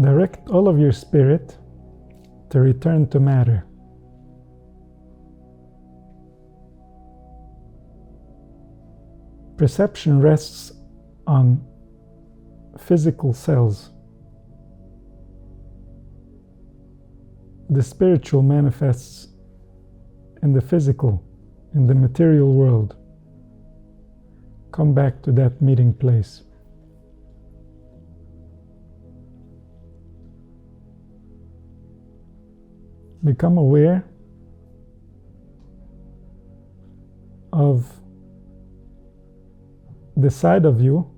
Direct all of your spirit to return to matter. Perception rests on physical cells. The spiritual manifests in the physical, in the material world. Come back to that meeting place. Become aware of the side of you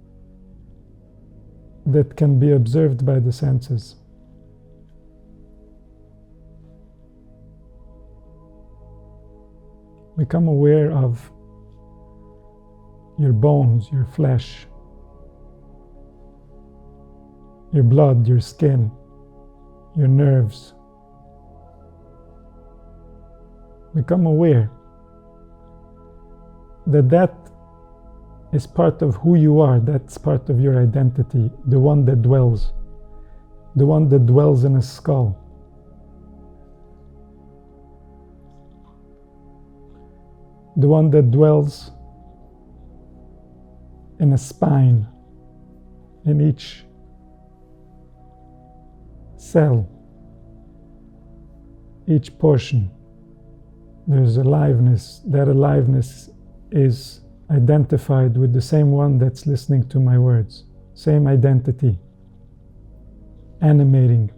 that can be observed by the senses. Become aware of your bones, your flesh, your blood, your skin, your nerves. Become aware that that is part of who you are, that's part of your identity, the one that dwells in a skull. The one that dwells in a spine, in each cell, each portion. There's aliveness. That aliveness is identified with the same one that's listening to my words. Same identity. Animating.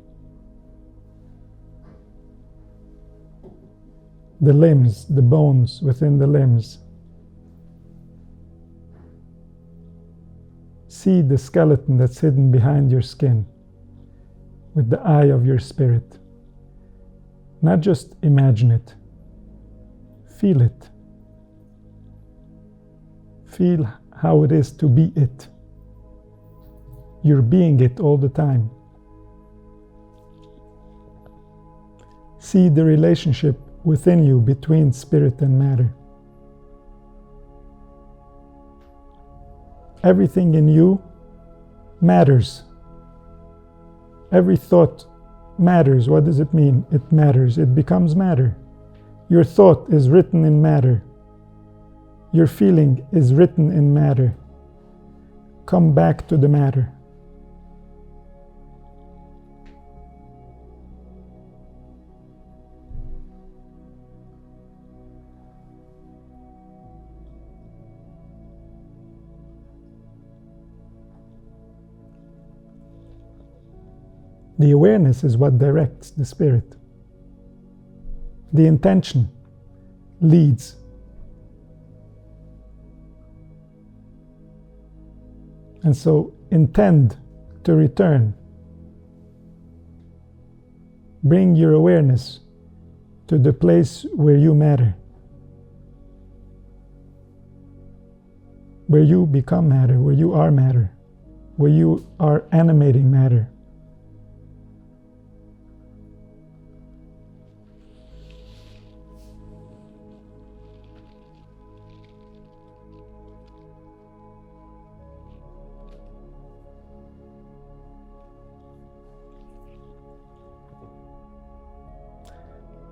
The limbs, the bones within the limbs. See the skeleton that's hidden behind your skin with the eye of your spirit. Not just imagine it. Feel it. Feel how it is to be it. You're being it all the time. See the relationship within you between spirit and matter. Everything in you matters. Every thought matters. What does it mean? It matters. It becomes matter. Your thought is written in matter. Your feeling is written in matter. Come back to the matter. The awareness is what directs the spirit. The intention leads. And so intend to return. Bring your awareness to the place where you matter. Where you become matter, where you are matter, where you are animating matter.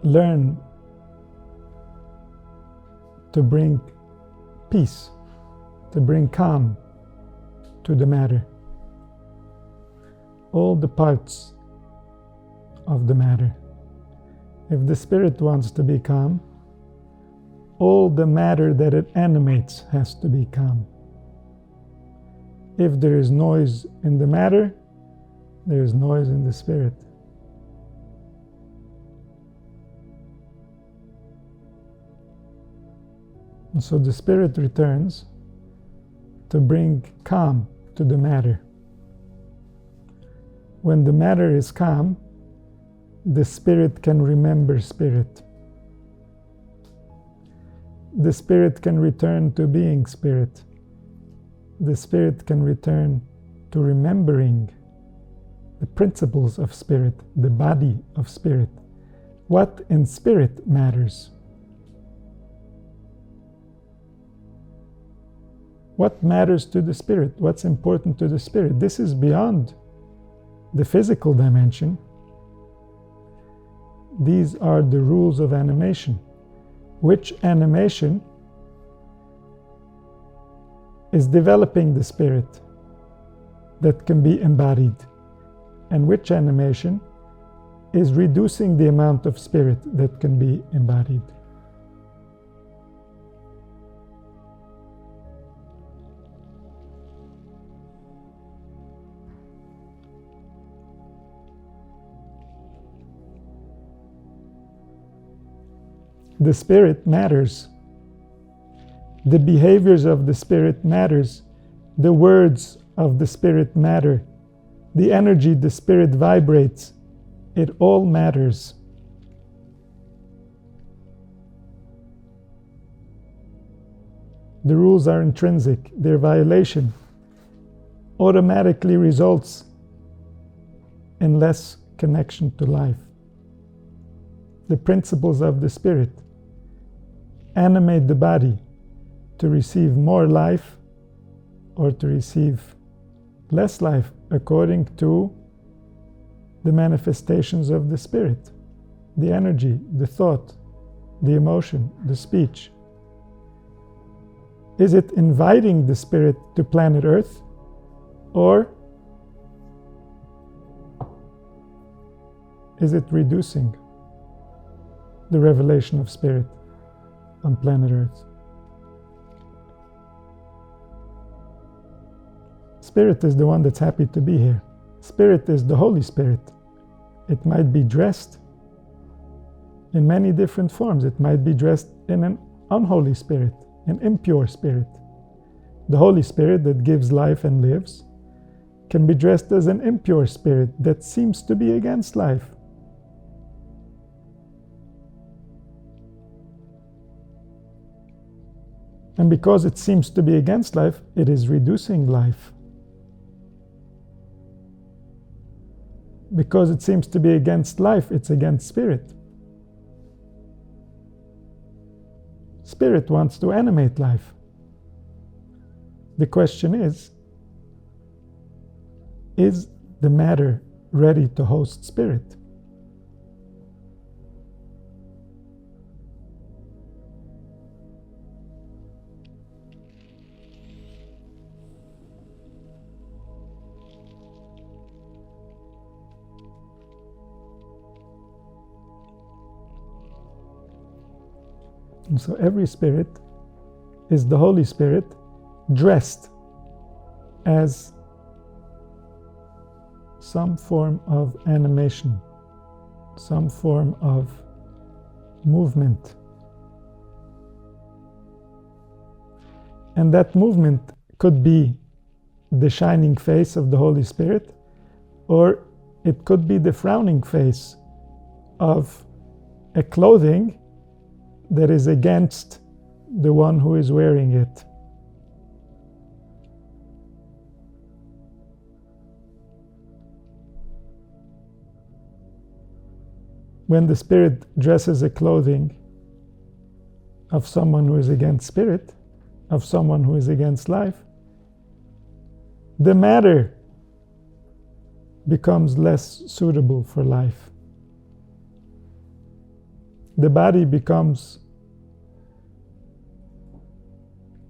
Learn to bring peace, to bring calm to the matter. All the parts of the matter. If the spirit wants to be calm, all the matter that it animates has to be calm. If there is noise in the matter, there is noise in the spirit. And so the spirit returns to bring calm to the matter. When the matter is calm, the spirit can remember spirit. The spirit can return to being spirit. The spirit can return to remembering the principles of spirit, the body of spirit. What in spirit matters? What matters to the spirit? What's important to the spirit? This is beyond the physical dimension, these are the rules of animation. Which animation is developing the spirit that can be embodied, and which animation is reducing the amount of spirit that can be embodied. The spirit matters. The behaviors of the spirit matters. The words of the spirit matter. The energy the spirit vibrates. It all matters. The rules are intrinsic. Their violation automatically results in less connection to life. The principles of the spirit animate the body to receive more life or to receive less life according to the manifestations of the spirit, the energy, the thought, the emotion, the speech. Is it inviting the spirit to planet Earth, or is it reducing the revelation of spirit on planet Earth? Spirit is the one that's happy to be here. Spirit is the Holy Spirit. It might be dressed in many different forms. It might be dressed in an unholy spirit, an impure spirit. The Holy Spirit that gives life and lives can be dressed as an impure spirit that seems to be against life. And because it seems to be against life, it is reducing life. Because it seems to be against life, it's against spirit. Spirit wants to animate life. The question is the matter ready to host spirit? And so every spirit is the Holy Spirit dressed as some form of animation, some form of movement. And that movement could be the shining face of the Holy Spirit, or it could be the frowning face of a clothing that is against the one who is wearing it. When the spirit dresses a clothing of someone who is against spirit, of someone who is against life, the matter becomes less suitable for life. The body becomes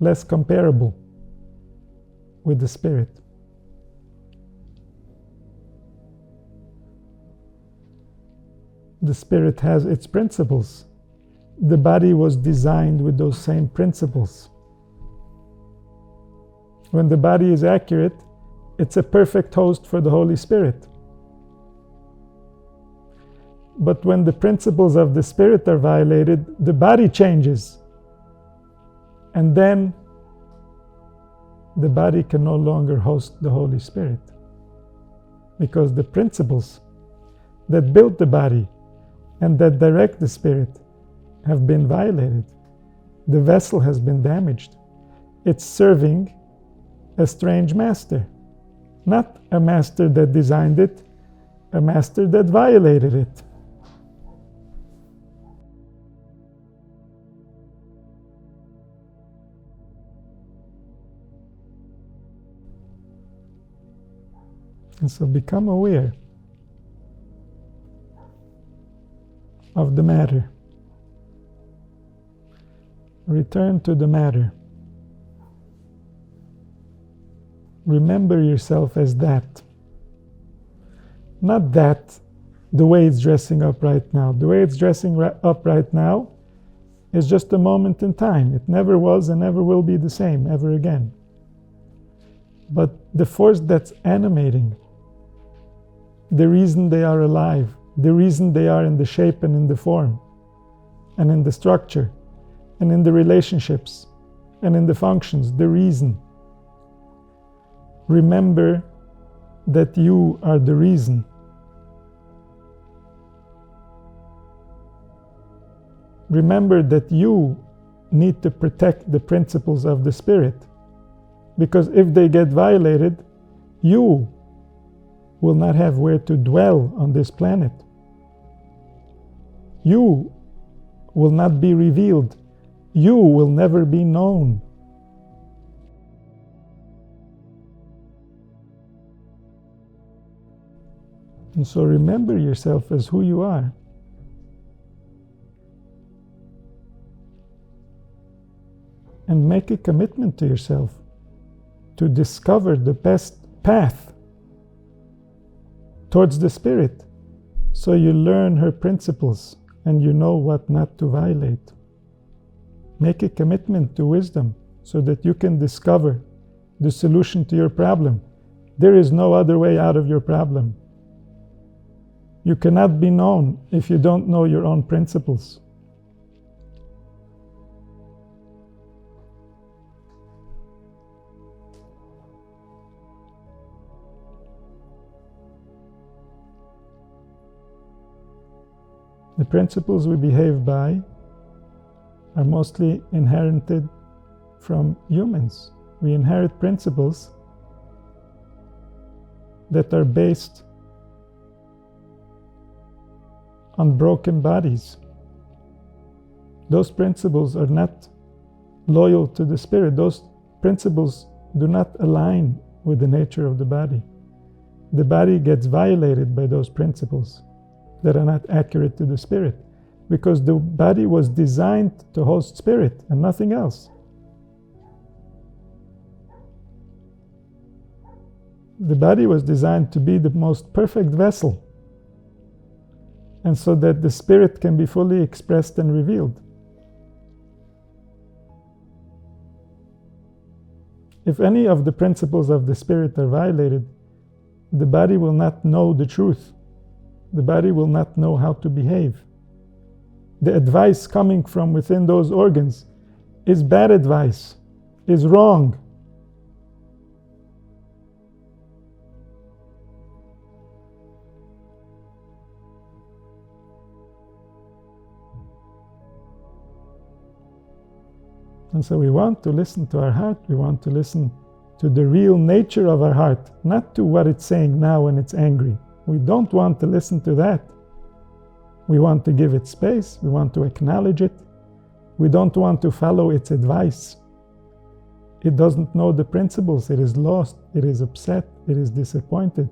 less comparable with the spirit. The spirit has its principles. The body was designed with those same principles. When the body is accurate, it's a perfect host for the Holy Spirit. But when the principles of the spirit are violated, the body changes. And then the body can no longer host the Holy Spirit, because the principles that built the body and that direct the spirit have been violated. The vessel has been damaged. It's serving a strange master, not a master that designed it, a master that violated it. And so become aware of the matter. Return to the matter. Remember yourself as that. Not that the way it's dressing up right now. The way it's dressing up right now is just a moment in time. It never was and never will be the same ever again. But the force that's animating, the reason they are alive, the reason they are in the shape and in the form, and in the structure, and in the relationships, and in the functions, the reason. Remember that you are the reason. Remember that you need to protect the principles of the Spirit, because if they get violated, you will not have where to dwell on this planet. You will not be revealed. You will never be known. And so remember yourself as who you are. And make a commitment to yourself to discover the best path towards the Spirit, so you learn her principles and you know what not to violate. Make a commitment to wisdom so that you can discover the solution to your problem. There is no other way out of your problem. You cannot be known if you don't know your own principles. The principles we behave by are mostly inherited from humans. We inherit principles that are based on broken bodies. Those principles are not loyal to the Spirit. Those principles do not align with the nature of the body. The body gets violated by those principles that are not accurate to the Spirit, because the body was designed to host Spirit and nothing else. The body was designed to be the most perfect vessel, and so that the Spirit can be fully expressed and revealed. If any of the principles of the Spirit are violated, the body will not know the truth. The body will not know how to behave. The advice coming from within those organs is bad advice, is wrong. And so we want to listen to our heart. We want to listen to the real nature of our heart, not to what it's saying now when it's angry. We don't want to listen to that. We want to give it space. We want to acknowledge it. We don't want to follow its advice. It doesn't know the principles. It is lost. It is upset. It is disappointed.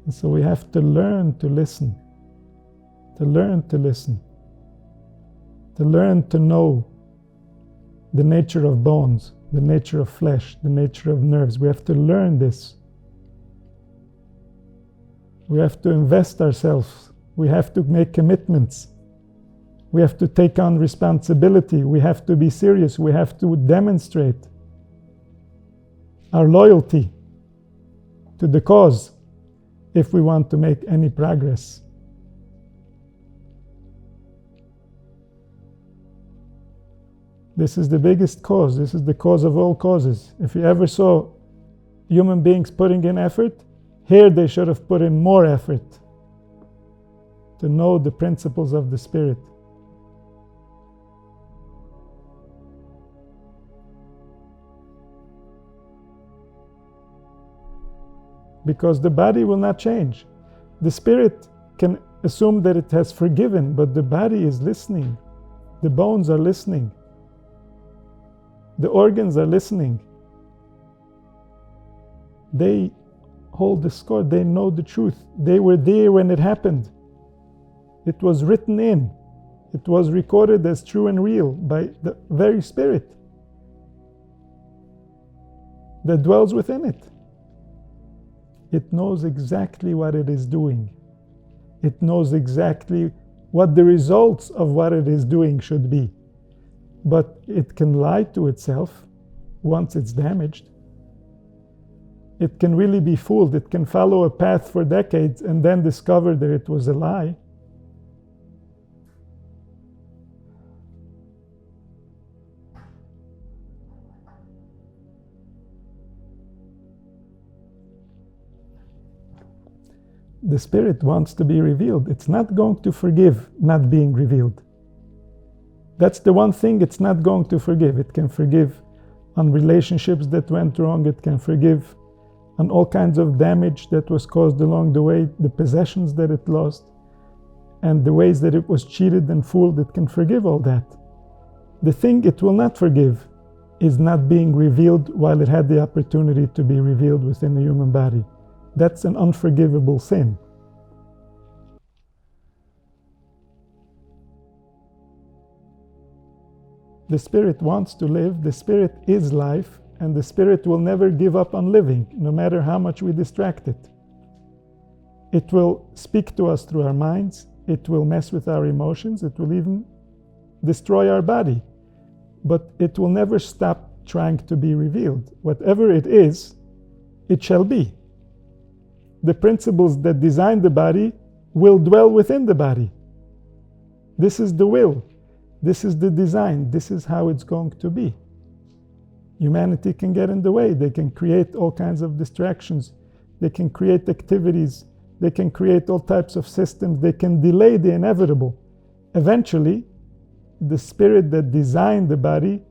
And so we have to learn to listen. To learn to listen. To learn to know the nature of bones, the nature of flesh, the nature of nerves. We have to learn this. We have to invest ourselves. We have to make commitments. We have to take on responsibility. We have to be serious. We have to demonstrate our loyalty to the cause if we want to make any progress. This is the biggest cause. This is the cause of all causes. If you ever saw human beings putting in effort, here they should have put in more effort to know the principles of the Spirit. Because the body will not change. The Spirit can assume that it has forgiven, but the body is listening. The bones are listening. The organs are listening. They hold the score. They know the truth. They were there when it happened. It was written in. It was recorded as true and real by the very Spirit that dwells within it. It knows exactly what it is doing. It knows exactly what the results of what it is doing should be. But it can lie to itself once it's damaged. It can really be fooled. It can follow a path for decades and then discover that it was a lie. The Spirit wants to be revealed. It's not going to forgive not being revealed. That's the one thing it's not going to forgive. It can forgive on relationships that went wrong. It can forgive on all kinds of damage that was caused along the way, the possessions that it lost, and the ways that it was cheated and fooled. It can forgive all that. The thing it will not forgive is not being revealed while it had the opportunity to be revealed within the human body. That's an unforgivable sin. The Spirit wants to live. The Spirit is life, and the Spirit will never give up on living, no matter how much we distract it. It will speak to us through our minds. It will mess with our emotions. It will even destroy our body. But it will never stop trying to be revealed. Whatever it is, it shall be. The principles that design the body will dwell within the body. This is the will. This is the design. This is how it's going to be. Humanity can get in the way. They can create all kinds of distractions. They can create activities. They can create all types of systems. They can delay the inevitable. Eventually, the Spirit that designed the body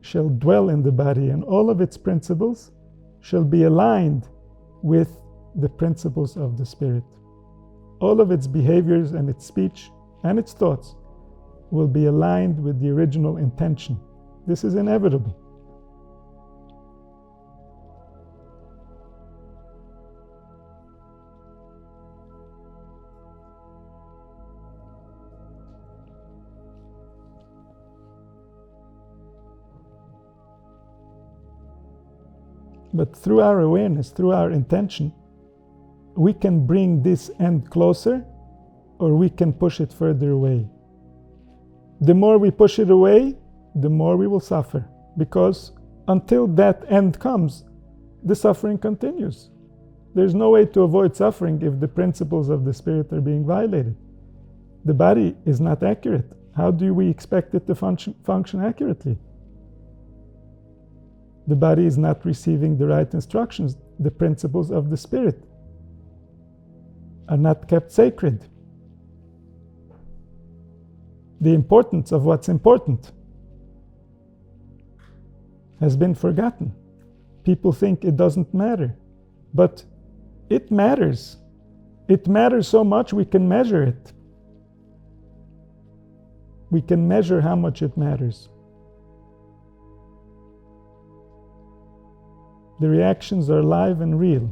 shall dwell in the body, and all of its principles shall be aligned with the principles of the Spirit. All of its behaviors and its speech and its thoughts will be aligned with the original intention. This is inevitable. But through our awareness, through our intention, we can bring this end closer, or we can push it further away. The more we push it away, the more we will suffer, because until that end comes, the suffering continues. There's no way to avoid suffering if the principles of the Spirit are being violated. The body is not accurate. How do we expect it to function accurately? The body is not receiving the right instructions. The principles of the Spirit are not kept sacred. The importance of what's important has been forgotten. People think it doesn't matter, but it matters. It matters so much we can measure it. We can measure how much it matters. The reactions are live and real.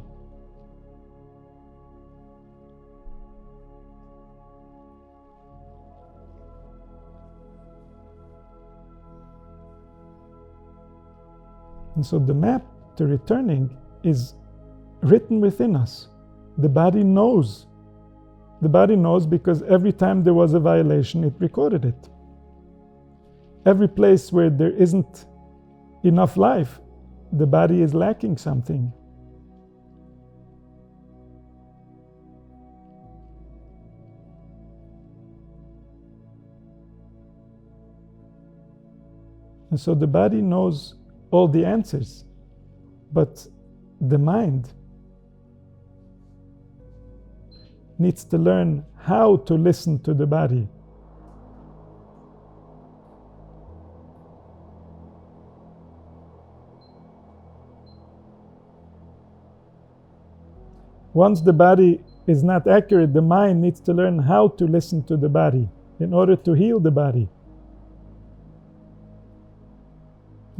And so the map to returning is written within us. The body knows. The body knows because every time there was a violation, it recorded it. Every place where there isn't enough life, the body is lacking something. And so the body knows all the answers, but the mind needs to learn how to listen to the body. Once the body is not accurate, the mind needs to learn how to listen to the body in order to heal the body.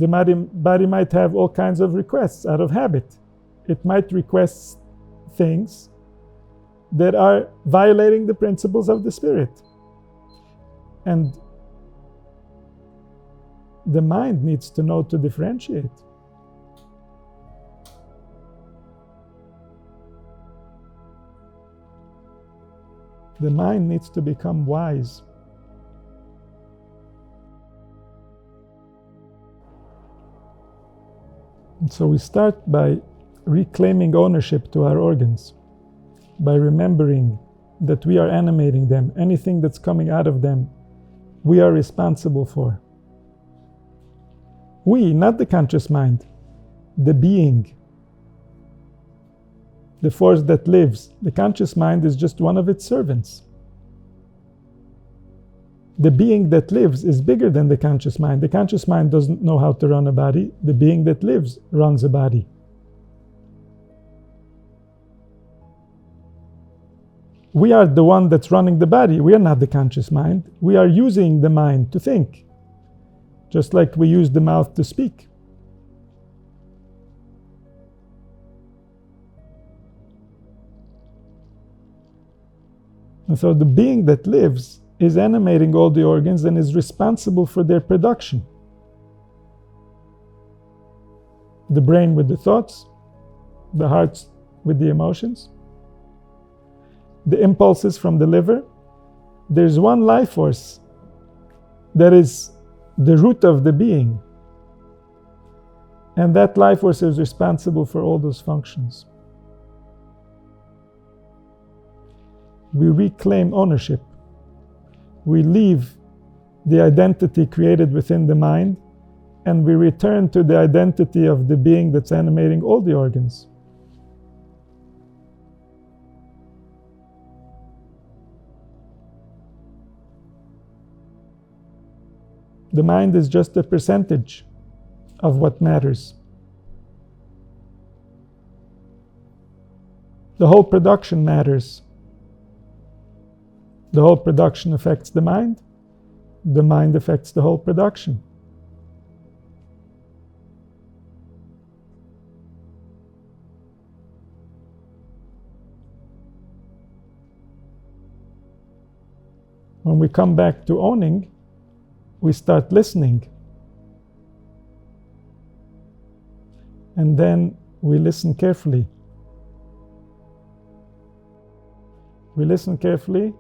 The body might have all kinds of requests out of habit. It might request things that are violating the principles of the spirit. And the mind needs to know to differentiate. The mind needs to become wise. And so we start by reclaiming ownership to our organs, by remembering that we are animating them. Anything that's coming out of them, we are responsible for. We, not the conscious mind, the being, the force that lives. The conscious mind is just one of its servants. The being that lives is bigger than the conscious mind. The conscious mind doesn't know how to run a body. The being that lives runs a body. We are the one that's running the body. We are not the conscious mind. We are using the mind to think, just like we use the mouth to speak. And so the being that lives is animating all the organs and is responsible for their production. The brain with the thoughts, the heart with the emotions, the impulses from the liver. There's one life force that is the root of the being, and that life force is responsible for all those functions. We reclaim ownership. We leave the identity created within the mind, and we return to the identity of the being that's animating all the organs. The mind is just a percentage of what matters. The whole production matters. The whole production affects the mind affects the whole production. When we come back to owning, we start listening. And then we listen carefully. We listen carefully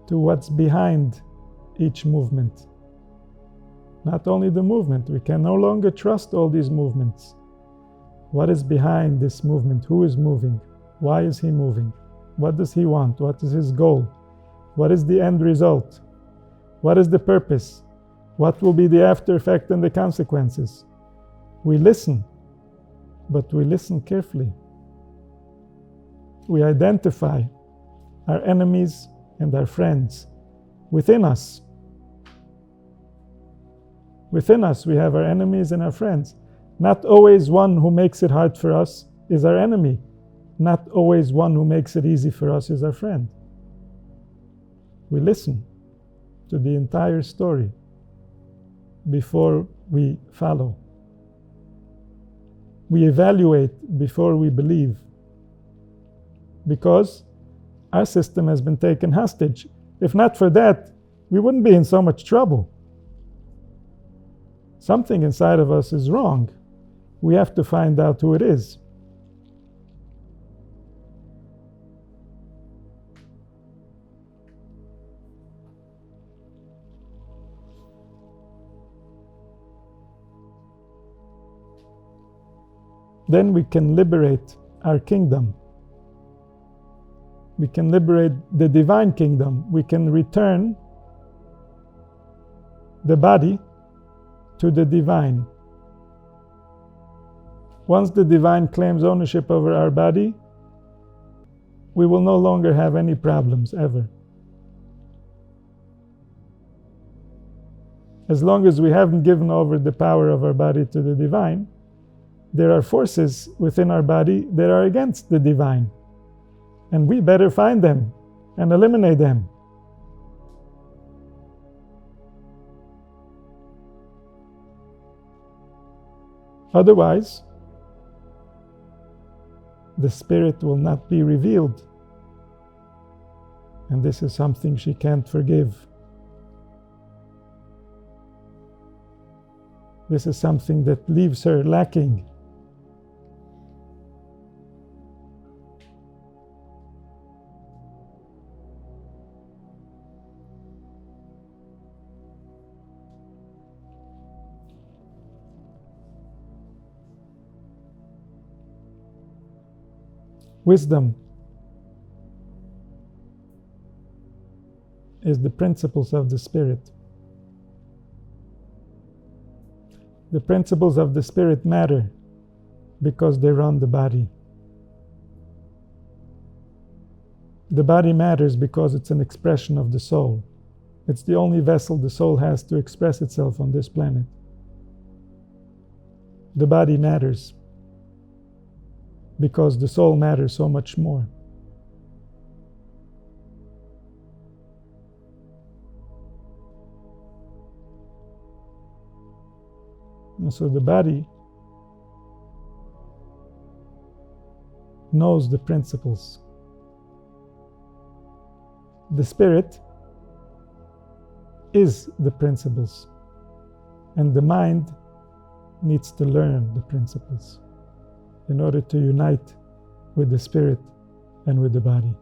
to what's behind each movement. Not only the movement, we can no longer trust all these movements. What is behind this movement? Who is moving? Why is he moving? What does he want? What is his goal? What is the end result? What is the purpose? What will be the after effect and the consequences? We listen, but we listen carefully. We identify our enemies and our friends within us. Within us, we have our enemies and our friends. Not always one who makes it hard for us is our enemy. Not always one who makes it easy for us is our friend. We listen to the entire story before we follow. We evaluate before we believe, because our system has been taken hostage. If not for that, we wouldn't be in so much trouble. Something inside of us is wrong. We have to find out who it is. Then we can liberate our kingdom. We can liberate the divine kingdom. We can return the body to the divine. Once the divine claims ownership over our body, we will no longer have any problems ever. As long as we haven't given over the power of our body to the divine, there are forces within our body that are against the divine. And we better find them and eliminate them. Otherwise, the spirit will not be revealed. And this is something she can't forgive. This is something that leaves her lacking. Wisdom is the principles of the Spirit. The principles of the Spirit matter because they run the body. The body matters because it's an expression of the soul. It's the only vessel the soul has to express itself on this planet. The body matters because the soul matters so much more. And so the body knows the principles. The spirit is the principles, and the mind needs to learn the principles in order to unite with the spirit and with the body.